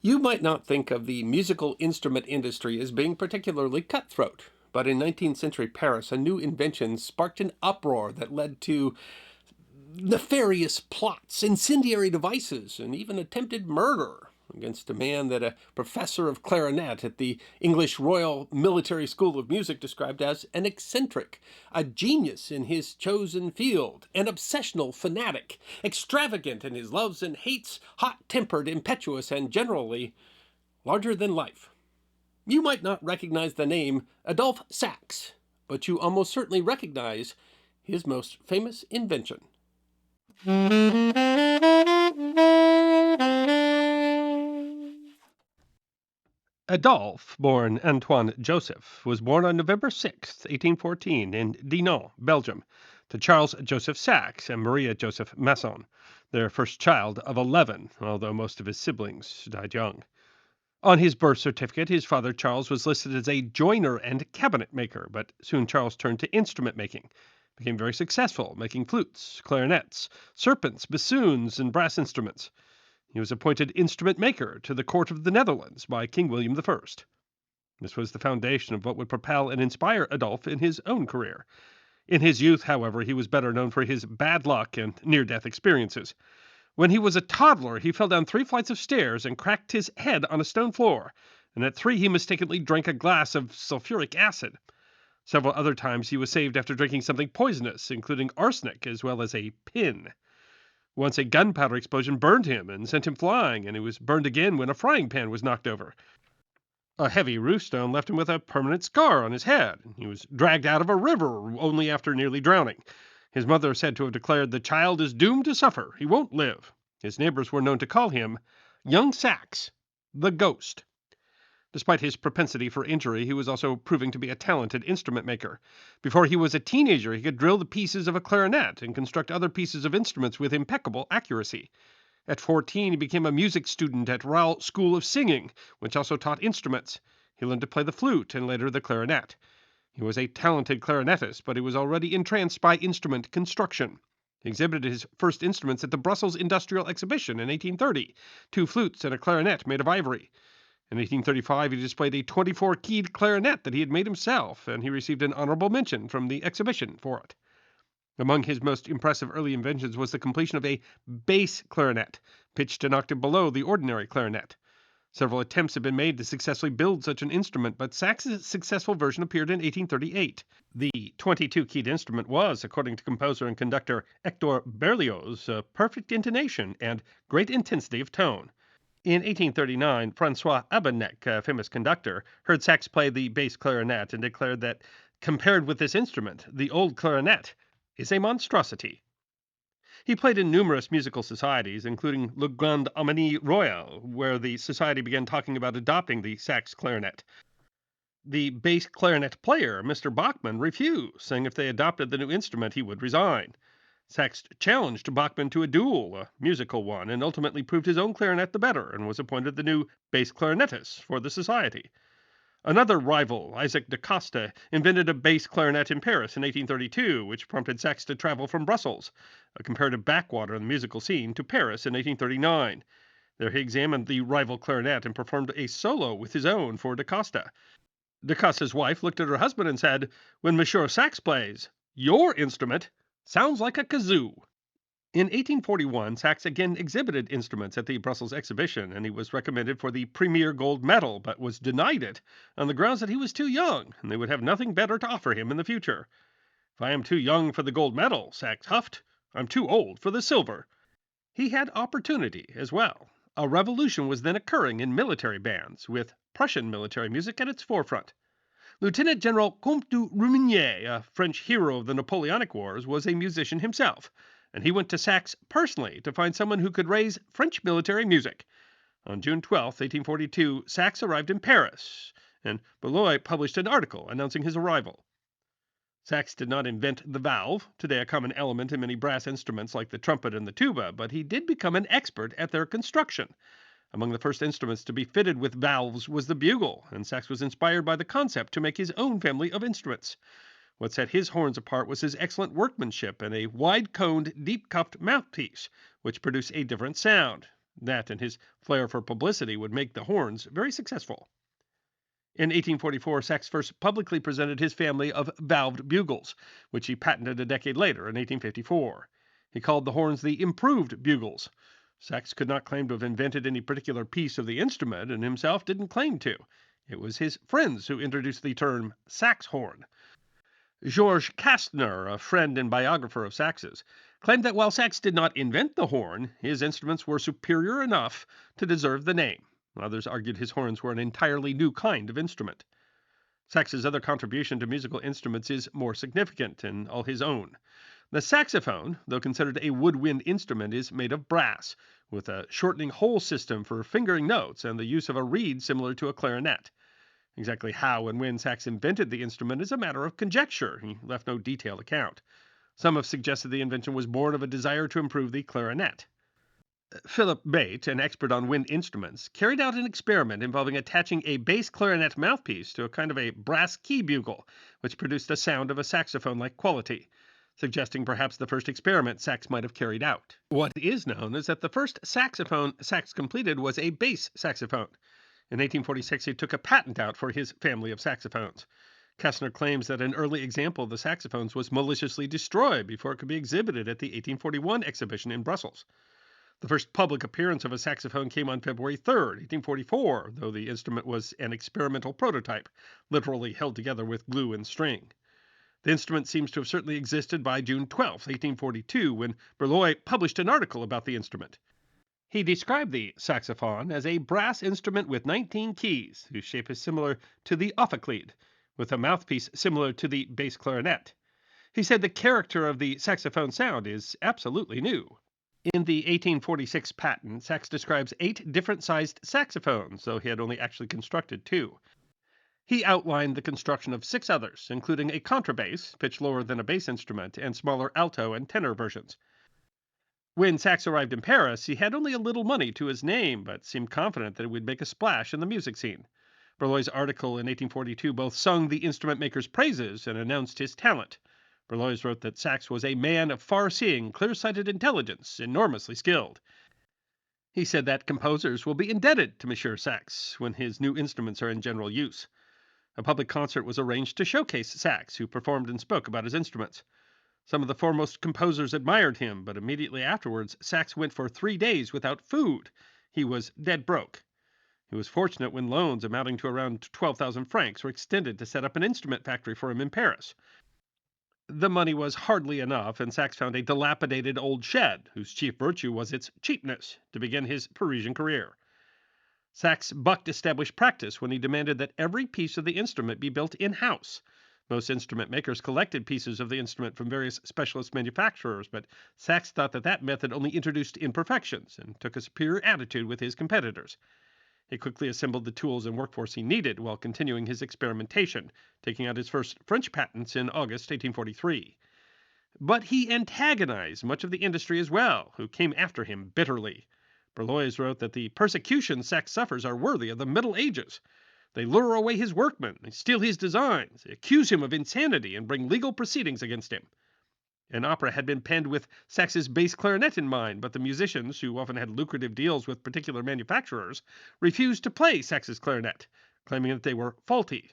You might not think of the musical instrument industry as being particularly cutthroat, but in 19th century Paris, a new invention sparked an uproar that led to nefarious plots, incendiary devices, and even attempted murder against a man that a professor of clarinet at the English Royal Military School of Music described as an eccentric, a genius in his chosen field, an obsessional fanatic, extravagant in his loves and hates, hot-tempered, impetuous, and generally larger than life. You might not recognize the name Adolphe Sax, but you almost certainly recognize his most famous invention. Adolphe, born Antoine Joseph, was born on November 6, 1814, in Dinant, Belgium, to Charles Joseph Sax and Maria Joseph Masson, their first child of 11, although most of his siblings died young. On his birth certificate, his father Charles was listed as a joiner and cabinet maker, but soon Charles turned to instrument making, became very successful, making flutes, clarinets, serpents, bassoons, and brass instruments. He was appointed instrument maker to the court of the Netherlands by King William I. This was the foundation of what would propel and inspire Adolphe in his own career. In his youth, however, he was better known for his bad luck and near-death experiences. When he was a toddler, he fell down 3 flights of stairs and cracked his head on a stone floor, and at 3 he mistakenly drank a glass of sulfuric acid. Several other times he was saved after drinking something poisonous, including arsenic as well as a pin. Once a gunpowder explosion burned him and sent him flying, and he was burned again when a frying pan was knocked over. A heavy roof stone left him with a permanent scar on his head. He was dragged out of a river only after nearly drowning. His mother is said to have declared, "The child is doomed to suffer. He won't live." His neighbors were known to call him Young Sax, the Ghost. Despite his propensity for injury, he was also proving to be a talented instrument maker. Before he was a teenager, he could drill the pieces of a clarinet and construct other pieces of instruments with impeccable accuracy. At 14, he became a music student at Royal School of Singing, which also taught instruments. He learned to play the flute and later the clarinet. He was a talented clarinetist, but he was already entranced by instrument construction. He exhibited his first instruments at the Brussels Industrial Exhibition in 1830, 2 flutes and a clarinet made of ivory. In 1835, he displayed a 24-keyed clarinet that he had made himself, and he received an honorable mention from the exhibition for it. Among his most impressive early inventions was the completion of a bass clarinet, pitched an octave below the ordinary clarinet. Several attempts have been made to successfully build such an instrument, but Sax's successful version appeared in 1838. The 22-keyed instrument was, according to composer and conductor Hector Berlioz, perfect intonation and great intensity of tone. In 1839, François Abenek, a famous conductor, heard Sax play the bass clarinet and declared that, compared with this instrument, the old clarinet is a monstrosity. He played in numerous musical societies, including Le Grand Harmonie Royale, where the society began talking about adopting the Sax clarinet. The bass clarinet player, Mr. Bachmann, refused, saying if they adopted the new instrument, he would resign. Sax challenged Bachmann to a duel, a musical one, and ultimately proved his own clarinet the better, and was appointed the new bass clarinetist for the society. Another rival, Isaac de Costa, invented a bass clarinet in Paris in 1832, which prompted Sax to travel from Brussels, a comparative backwater in the musical scene, to Paris in 1839. There he examined the rival clarinet and performed a solo with his own for de Costa. De Costa's wife looked at her husband and said, "When Monsieur Sax plays, your instrument sounds like a kazoo." In 1841, Sax again exhibited instruments at the Brussels exhibition, and he was recommended for the Premier Gold Medal, but was denied it on the grounds that he was too young, and they would have nothing better to offer him in the future. "If I am too young for the gold medal," Sax huffed, "I'm too old for the silver." He had opportunity as well. A revolution was then occurring in military bands, with Prussian military music at its forefront. Lieutenant General Comte de Rumigny, a French hero of the Napoleonic Wars, was a musician himself, and he went to Sax personally to find someone who could raise French military music. On June 12, 1842, Sax arrived in Paris, and Beloit published an article announcing his arrival. Sax did not invent the valve, today a common element in many brass instruments like the trumpet and the tuba, but he did become an expert at their construction. Among the first instruments to be fitted with valves was the bugle, and Sax was inspired by the concept to make his own family of instruments. What set his horns apart was his excellent workmanship and a wide-coned, deep-cuffed mouthpiece, which produced a different sound. That and his flair for publicity would make the horns very successful. In 1844, Sax first publicly presented his family of valved bugles, which he patented a decade later in 1854. He called the horns the improved bugles. Sax could not claim to have invented any particular piece of the instrument, and himself didn't claim to. It was his friends who introduced the term saxhorn. Georges Castner, a friend and biographer of Sax's, claimed that while Sax did not invent the horn, his instruments were superior enough to deserve the name. Others argued his horns were an entirely new kind of instrument. Sax's other contribution to musical instruments is more significant and all his own. The saxophone, though considered a woodwind instrument, is made of brass, with a shortening hole system for fingering notes and the use of a reed similar to a clarinet. Exactly how and when Sax invented the instrument is a matter of conjecture. He left no detailed account. Some have suggested the invention was born of a desire to improve the clarinet. Philip Bate, an expert on wind instruments, carried out an experiment involving attaching a bass clarinet mouthpiece to a kind of a brass key bugle, which produced a sound of a saxophone-like quality, suggesting perhaps the first experiment Sax might have carried out. What is known is that the first saxophone Sax completed was a bass saxophone. In 1846, he took a patent out for his family of saxophones. Kastner claims that an early example of the saxophones was maliciously destroyed before it could be exhibited at the 1841 exhibition in Brussels. The first public appearance of a saxophone came on February 3, 1844, though the instrument was an experimental prototype, literally held together with glue and string. The instrument seems to have certainly existed by June 12, 1842, when Berloy published an article about the instrument. He described the saxophone as a brass instrument with 19 keys, whose shape is similar to the ophicleide, with a mouthpiece similar to the bass clarinet. He said the character of the saxophone sound is absolutely new. In the 1846 patent, Sax describes 8 different-sized saxophones, though he had only actually constructed 2. He outlined the construction of 6 others, including a contrabass, pitched lower than a bass instrument, and smaller alto and tenor versions. When Sax arrived in Paris, he had only a little money to his name, but seemed confident that it would make a splash in the music scene. Berloy's article in 1842 both sung the instrument maker's praises and announced his talent. Berloy wrote that Sax was a man of far-seeing, clear-sighted intelligence, enormously skilled. He said that composers will be indebted to Monsieur Sax when his new instruments are in general use. A public concert was arranged to showcase Sax, who performed and spoke about his instruments. Some of the foremost composers admired him, but immediately afterwards, Sax went for 3 days without food. He was dead broke. He was fortunate when loans amounting to around 12,000 francs were extended to set up an instrument factory for him in Paris. The money was hardly enough, and Sax found a dilapidated old shed, whose chief virtue was its cheapness, to begin his Parisian career. Sax bucked established practice when he demanded that every piece of the instrument be built in-house. Most instrument makers collected pieces of the instrument from various specialist manufacturers, but Sax thought that method only introduced imperfections and took a superior attitude with his competitors. He quickly assembled the tools and workforce he needed while continuing his experimentation, taking out his first French patents in August 1843. But he antagonized much of the industry as well, who came after him bitterly. Berloy wrote that the persecutions Sax suffers are worthy of the Middle Ages. They lure away his workmen, they steal his designs, they accuse him of insanity, and bring legal proceedings against him. An opera had been penned with Sax's bass clarinet in mind, but the musicians, who often had lucrative deals with particular manufacturers, refused to play Sax's clarinet, claiming that they were faulty.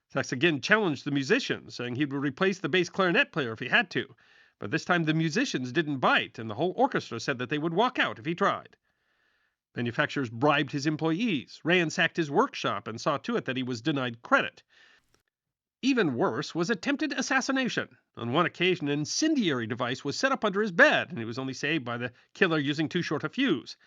Sax again challenged the musicians, saying he would replace the bass clarinet player if he had to, but this time the musicians didn't bite, and the whole orchestra said that they would walk out if he tried. Manufacturers bribed his employees, ransacked his workshop, and saw to it that he was denied credit. Even worse was attempted assassination. On one occasion, an incendiary device was set up under his bed, and he was only saved by the killer using too short a fuse.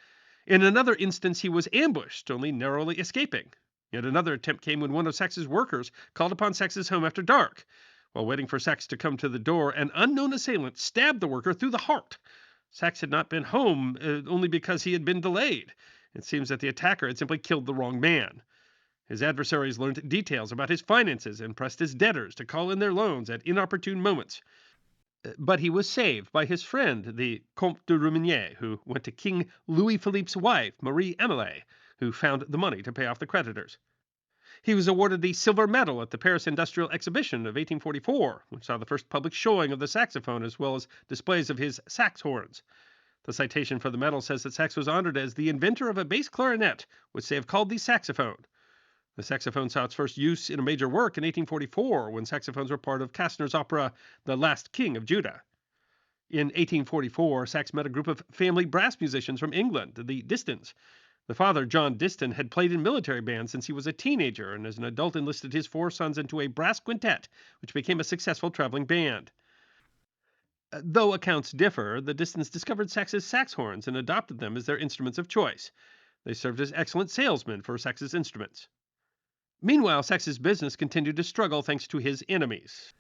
In another instance, he was ambushed, only narrowly escaping. Yet another attempt came when one of Sax's workers called upon Sax's home after dark. While waiting for Sax to come to the door, an unknown assailant stabbed the worker through the heart. Sax had not been home only because he had been delayed. It seems that the attacker had simply killed the wrong man. His adversaries learned details about his finances and pressed his debtors to call in their loans at inopportune moments. But he was saved by his friend, the Comte de Rumigny, who went to King Louis Philippe's wife, Marie Amelie, who found the money to pay off the creditors. He was awarded the Silver Medal at the Paris Industrial Exhibition of 1844, which saw the first public showing of the saxophone as well as displays of his saxhorns. The citation for the medal says that Sax was honored as the inventor of a bass clarinet, which they have called the saxophone. The saxophone saw its first use in a major work in 1844 when saxophones were part of Kastner's opera The Last King of Judah. In 1844, Sax met a group of family brass musicians from England, the Distons. The father, John Diston, had played in military bands since he was a teenager, and as an adult enlisted his 4 sons into a brass quintet, which became a successful traveling band. Though accounts differ, the Distons discovered Sax's saxhorns and adopted them as their instruments of choice. They served as excellent salesmen for Sax's instruments. Meanwhile, Sax's business continued to struggle thanks to his enemies.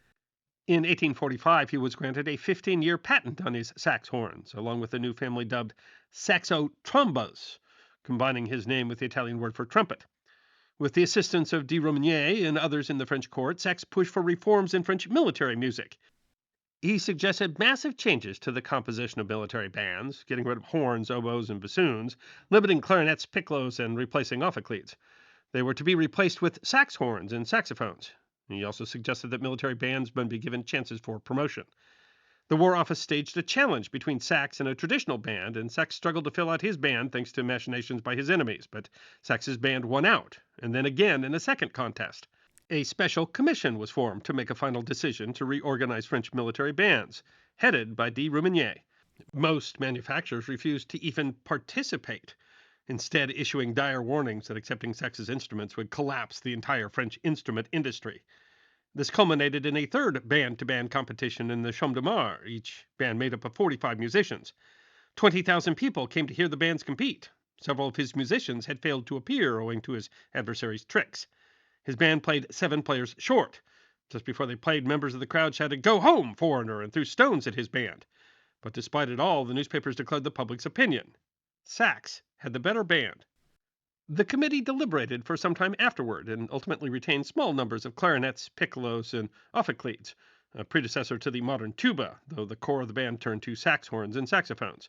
In 1845, he was granted a 15-year patent on his saxhorns, along with a new family dubbed saxotrombas, combining his name with the Italian word for trumpet. With the assistance of de Romigny and others in the French court, Sax pushed for reforms in French military music. He suggested massive changes to the composition of military bands, getting rid of horns, oboes, and bassoons, limiting clarinets, piccolos, and replacing ophicleats. They were to be replaced with saxhorns and saxophones. He also suggested that military bandsmen be given chances for promotion. The War Office staged a challenge between Sax and a traditional band, and Sax struggled to fill out his band thanks to machinations by his enemies, but Sax's band won out, and then again in a second contest. A special commission was formed to make a final decision to reorganize French military bands, headed by de Romigny. Most manufacturers refused to even participate, instead issuing dire warnings that accepting Sax's instruments would collapse the entire French instrument industry. This culminated in a third band-to-band competition in the Champ de Mars, each band made up of 45 musicians. 20,000 people came to hear the bands compete. Several of his musicians had failed to appear owing to his adversaries' tricks. His band played 7 players short. Just before they played, members of the crowd shouted, "Go home, foreigner," and threw stones at his band. But despite it all, the newspapers declared the public's opinion. Sax had the better band. The committee deliberated for some time afterward and ultimately retained small numbers of clarinets, piccolos, and ophicleats, a predecessor to the modern tuba, though the core of the band turned to saxhorns and saxophones.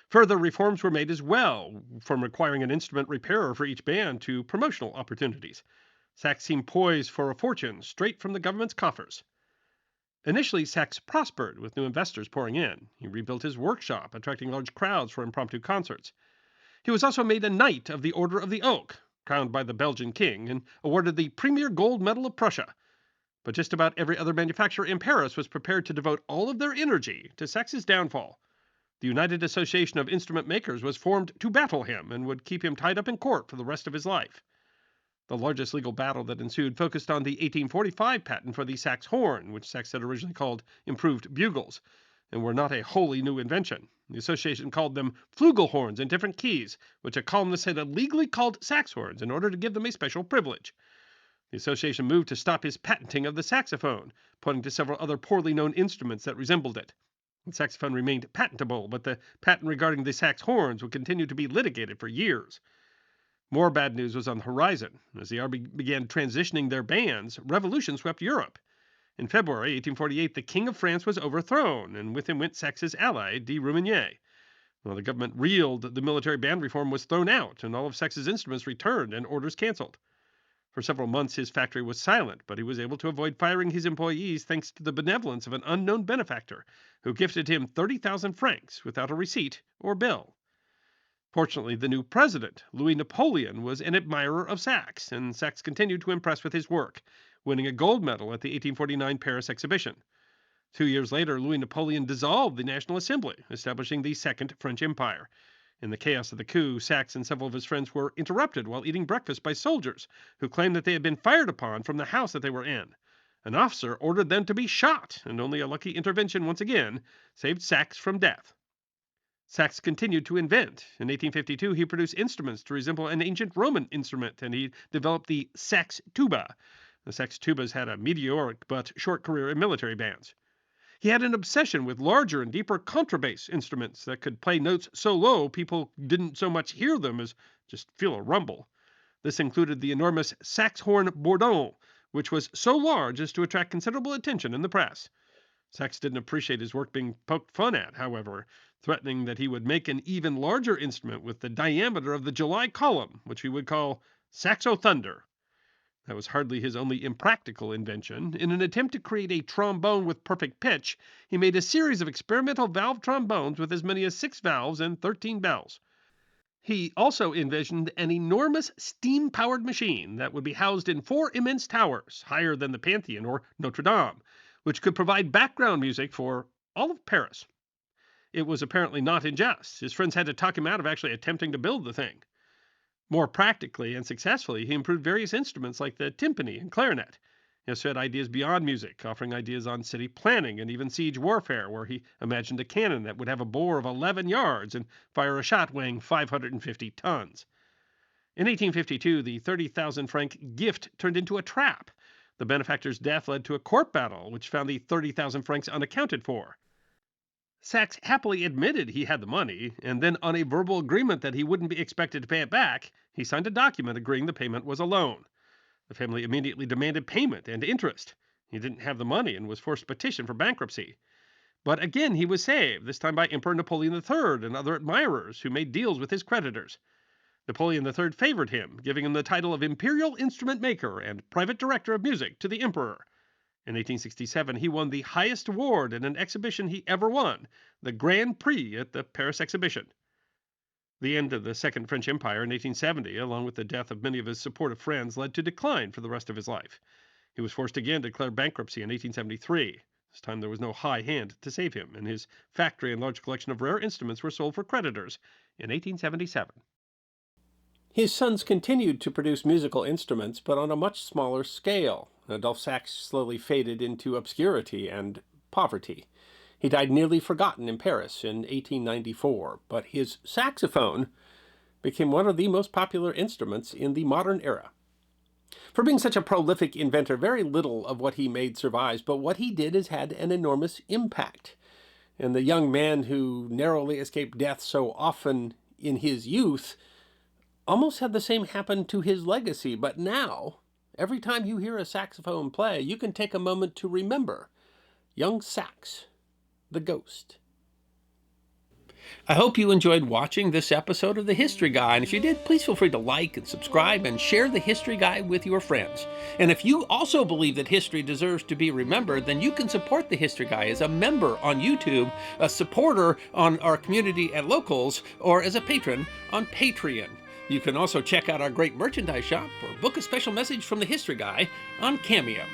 Further reforms were made as well, from requiring an instrument repairer for each band to promotional opportunities. Sax seemed poised for a fortune straight from the government's coffers. Initially, Sax prospered, with new investors pouring in. He rebuilt his workshop, attracting large crowds for impromptu concerts. He was also made a Knight of the Order of the Oak, crowned by the Belgian king, and awarded the Premier Gold Medal of Prussia. But just about every other manufacturer in Paris was prepared to devote all of their energy to Sax's downfall. The United Association of Instrument Makers was formed to battle him and would keep him tied up in court for the rest of his life. The largest legal battle that ensued focused on the 1845 patent for the sax horn, which Sax had originally called improved bugles, and were not a wholly new invention. The association called them flugelhorns in different keys, which a columnist had illegally called saxhorns in order to give them a special privilege. The association moved to stop his patenting of the saxophone, pointing to several other poorly known instruments that resembled it. The saxophone remained patentable, but the patent regarding the sax horns would continue to be litigated for years. More bad news was on the horizon. As the army began transitioning their bands, revolution swept Europe. In February 1848, the King of France was overthrown, and with him went Sax's ally, de Romigny. While the government reeled, the military band reform was thrown out, and all of Sax's instruments returned and orders cancelled. For several months, his factory was silent, but he was able to avoid firing his employees thanks to the benevolence of an unknown benefactor who gifted him 30,000 francs without a receipt or bill. Fortunately, the new president, Louis Napoleon, was an admirer of Sax, and Sax continued to impress with his work, winning a gold medal at the 1849 Paris exhibition. 2 years later, Louis Napoleon dissolved the National Assembly, establishing the Second French Empire. In the chaos of the coup, Sax and several of his friends were interrupted while eating breakfast by soldiers, who claimed that they had been fired upon from the house that they were in. An officer ordered them to be shot, and only a lucky intervention once again saved Sax from death. Sax continued to invent. In 1852, he produced instruments to resemble an ancient Roman instrument, and he developed the sax tuba. The sax tubas had a meteoric but short career in military bands. He had an obsession with larger and deeper contrabass instruments that could play notes so low people didn't so much hear them as just feel a rumble. This included the enormous saxhorn bourdon, which was so large as to attract considerable attention in the press. Sax didn't appreciate his work being poked fun at, however, threatening that he would make an even larger instrument with the diameter of the July column, which he would call Saxo Thunder. That was hardly his only impractical invention. In an attempt to create a trombone with perfect pitch, he made a series of experimental valve trombones with as many as 6 valves and 13 bells. He also envisioned an enormous steam-powered machine that would be housed in 4 immense towers, higher than the Pantheon or Notre Dame, which could provide background music for all of Paris. It was apparently not in jest. His friends had to talk him out of actually attempting to build the thing. More practically and successfully, he improved various instruments like the timpani and clarinet. He also had ideas beyond music, offering ideas on city planning and even siege warfare, where he imagined a cannon that would have a bore of 11 yards and fire a shot weighing 550 tons. In 1852, the 30,000 franc gift turned into a trap. The benefactor's death led to a court battle, which found the 30,000 francs unaccounted for. Sax happily admitted he had the money, and then on a verbal agreement that he wouldn't be expected to pay it back, he signed a document agreeing the payment was a loan. The family immediately demanded payment and interest. He didn't have the money and was forced to petition for bankruptcy. But again he was saved, this time by Emperor Napoleon III and other admirers who made deals with his creditors. Napoleon III favored him, giving him the title of Imperial Instrument Maker and Private Director of Music to the Emperor. In 1867, he won the highest award in an exhibition he ever won, the Grand Prix at the Paris Exhibition. The end of the Second French Empire in 1870, along with the death of many of his supportive friends, led to decline for the rest of his life. He was forced again to declare bankruptcy in 1873. This time there was no high hand to save him, and his factory and large collection of rare instruments were sold for creditors in 1877. His sons continued to produce musical instruments, but on a much smaller scale. Adolphe Sax slowly faded into obscurity and poverty. He died nearly forgotten in Paris in 1894, but his saxophone became one of the most popular instruments in the modern era. For being such a prolific inventor, very little of what he made survives, but what he did has had an enormous impact. And the young man who narrowly escaped death so often in his youth almost had the same happen to his legacy, but now, every time you hear a saxophone play, you can take a moment to remember young Sax, the ghost. I hope you enjoyed watching this episode of The History Guy, and if you did, please feel free to like and subscribe and share The History Guy with your friends. And if you also believe that history deserves to be remembered, then you can support The History Guy as a member on YouTube, a supporter on our community at Locals, or as a patron on Patreon. You can also check out our great merchandise shop or book a special message from The History Guy on Cameo.